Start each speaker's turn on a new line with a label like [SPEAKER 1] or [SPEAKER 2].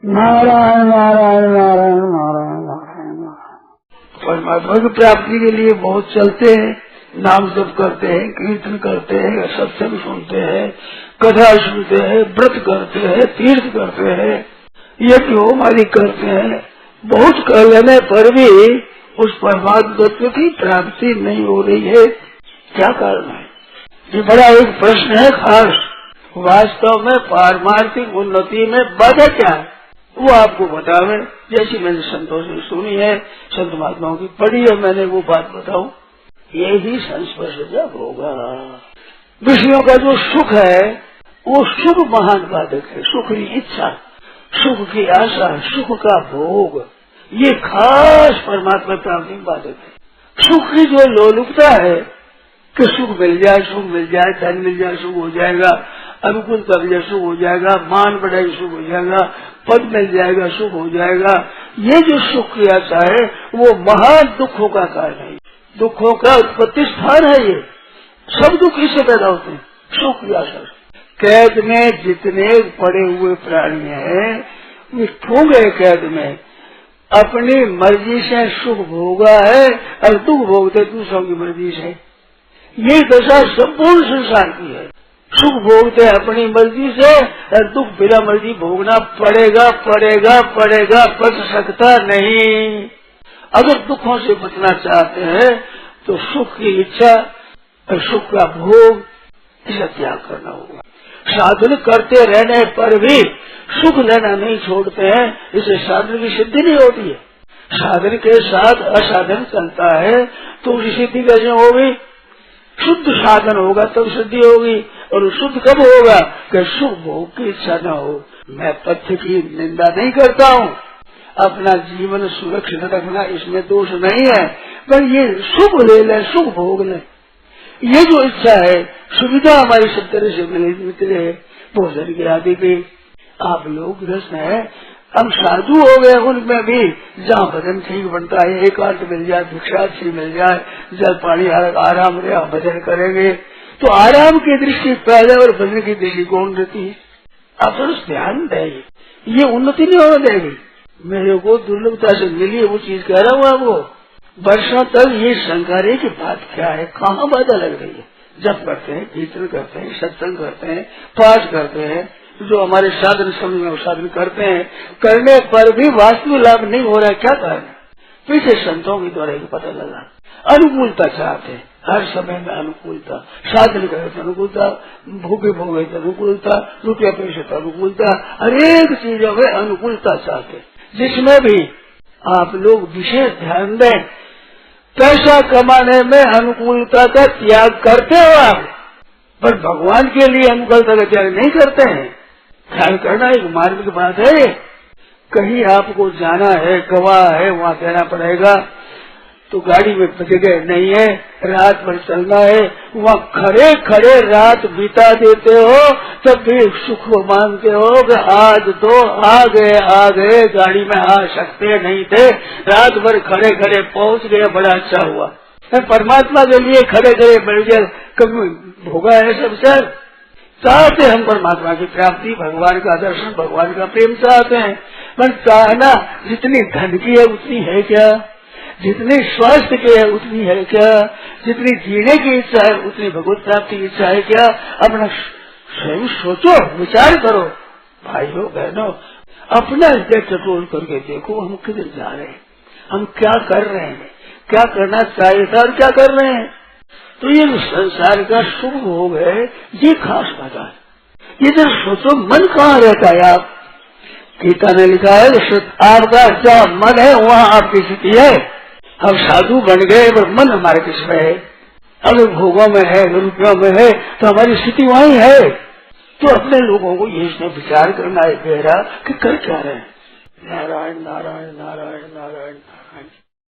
[SPEAKER 1] नारायण नारायण नारायण नारायण नारायण नारायण। परमात्मा की प्राप्ति के लिए बहुत चलते हैं, नाम जप करते हैं, कीर्तन करते हैं, सत्संग सुनते हैं, कथा सुनते हैं, व्रत करते हैं, तीर्थ करते हैं, यज्ञ होम आदि करते हैं। बहुत कर लेने पर भी उस परमात्मा तत्व की प्राप्ति नहीं हो रही है। क्या कारण है? ये बड़ा एक प्रश्न है खास। वास्तव में पारमार्थिक उन्नति में बाधा क्या है वो आपको बतावे। जैसी मैंने संतों से सुनी है, संत महात्माओं की पढ़ी है, मैंने वो बात बताऊं। यही संस्पर्श जब होगा, विषयों का जो सुख है वो सुख महान बाधक है। सुख की इच्छा, सुख की आशा, सुख का भोग, ये खास परमात्मा प्राप्ति बाधक है। सुख की जो लोलुपता है कि सुख मिल जाए, सुख मिल जाए, धन मिल जाए, सुख हो जाएगा, अनुकूलता मिल जाए, सुख हो जाएगा, मान बढ़ाई, सुख हो जाएगा, पद मिल जाएगा, सुख हो जाएगा, ये जो सुख की आशा है वो महान दुखों का कारण है। दुखों का उत्पत्ति स्थान है। ये सब दुख इससे पैदा होते हैं, सुख की आशा। कैद में जितने पड़े हुए प्राणी हैं वे ठूंगे कैद में, अपनी मर्जी से सुख भोगा है और दुख भोगते दूसरों की मर्जी से। ये दशा संपूर्ण संसार की है। सुख भोगते अपनी मर्जी से और दुख बिना मर्जी भोगना पड़ेगा पड़ेगा पड़ेगा, बच सकता नहीं। अगर दुखों से बचना चाहते हैं तो सुख की इच्छा और सुख का भोग इसे त्याग करना होगा। साधन करते रहने पर भी सुख लेना नहीं छोड़ते हैं, इसे साधन की सिद्धि नहीं होती है। साधन के साथ असाधन चलता है तो उसकी सिद्धि कैसे होगी? शुद्ध साधन होगा तब सिद्धि होगी। और शुद्ध कब होगा? कि सुख भोग की इच्छा न हो। मैं तथ्य की निंदा नहीं करता हूँ, अपना जीवन सुरक्षित रखना इसमें दोष नहीं है, पर ये सुख ले लें, सुख भोग लें, ये जो इच्छा है, सुविधा हमारी सब तरह से मिले, भोजन की आदि की। आप लोग गृहस्थ है, हम साधु हो गए, उनमें भी जहाँ भजन ठीक बनता है, एकांत मिल जाए, भिक्षार्थी मिल जाए, जल पानी आराम रहे, भजन करेंगे तो आराम की दृष्टि पहले और भजन की दृष्टि कौन रहती है? आप थोड़ा ध्यान देंगे, ये उन्नति नहीं होने देगी। मेरे को दुर्लभता से मिली वो चीज कह रहा हूँ आपको। वर्षों तक ये शंका रही कि बात क्या है, कहाँ बाधा लग रही है। जब करते हैं, कीर्तन करते हैं, सत्संग करते हैं, पाठ करते हैं, जो हमारे साधन समझ में साधन करते हैं, करने पर भी वास्तविक लाभ नहीं हो रहा है। क्या कारण है? पीछे संतों के द्वारा पता लगा। अनुकूलता चाहते हैं, हर समय में अनुकूलता, साधन करे तो अनुकूलता, भोगे भोगे तो अनुकूलता, रुपया पैसे तो अनुकूलता, हर एक चीजों में अनुकूलता चाहते। जिसमें भी आप लोग विशेष ध्यान दें, पैसा कमाने में अनुकूलता का त्याग करते हो आप, पर भगवान के लिए अनुकूलता का त्याग नहीं करते हैं। ख्याल करना एक मार्ग की बात है। कहीं आपको जाना है, गवाह है, वहाँ देना पड़ेगा, तो गाड़ी में जगह नहीं है, रात भर चलना है, वहाँ खड़े खड़े रात बिता देते हो, तब भी सुख मानते हो कि आज तो आ गए, गाड़ी में आ सकते नहीं थे, रात भर खड़े खड़े पहुँच गए, बड़ा अच्छा हुआ। परमात्मा के लिए खड़े खड़े मिल गए, कभी भोगा है सब सर। चाहते हम परमात्मा की प्राप्ति, भगवान का दर्शन, भगवान का प्रेम चाहते हैं, पर चाहना जितनी धन की है उतनी है क्या? जितनी स्वास्थ्य की है उतनी है क्या? जितनी जीने की इच्छा है उतनी भगवत प्राप्ति की इच्छा है क्या? अपना स्वयं सोचो, विचार करो भाइयों बहनों, अपना हृदय टटोल करके देखो, हम किधर जा रहे हैं, हम क्या कर रहे हैं, क्या करना चाहिए था और क्या कर रहे हैं। तो ये संसार का शुभ भोग है, ये खास बात है। ये जब सोचो, मन कहाँ रहता है? आप गीता ने लिखा है आपका जहाँ मन है वहाँ आपकी स्थिति है। हम साधु बन गए पर मन हमारे किसमें है? अगर भोगों में है, रुपयों में है, तो हमारी स्थिति वहीं है। तो अपने लोगों को ये इसमें विचार करना है गहरा कि कर क्या रहे हैं। नारायण नारायण नारायण नारायण नारायण।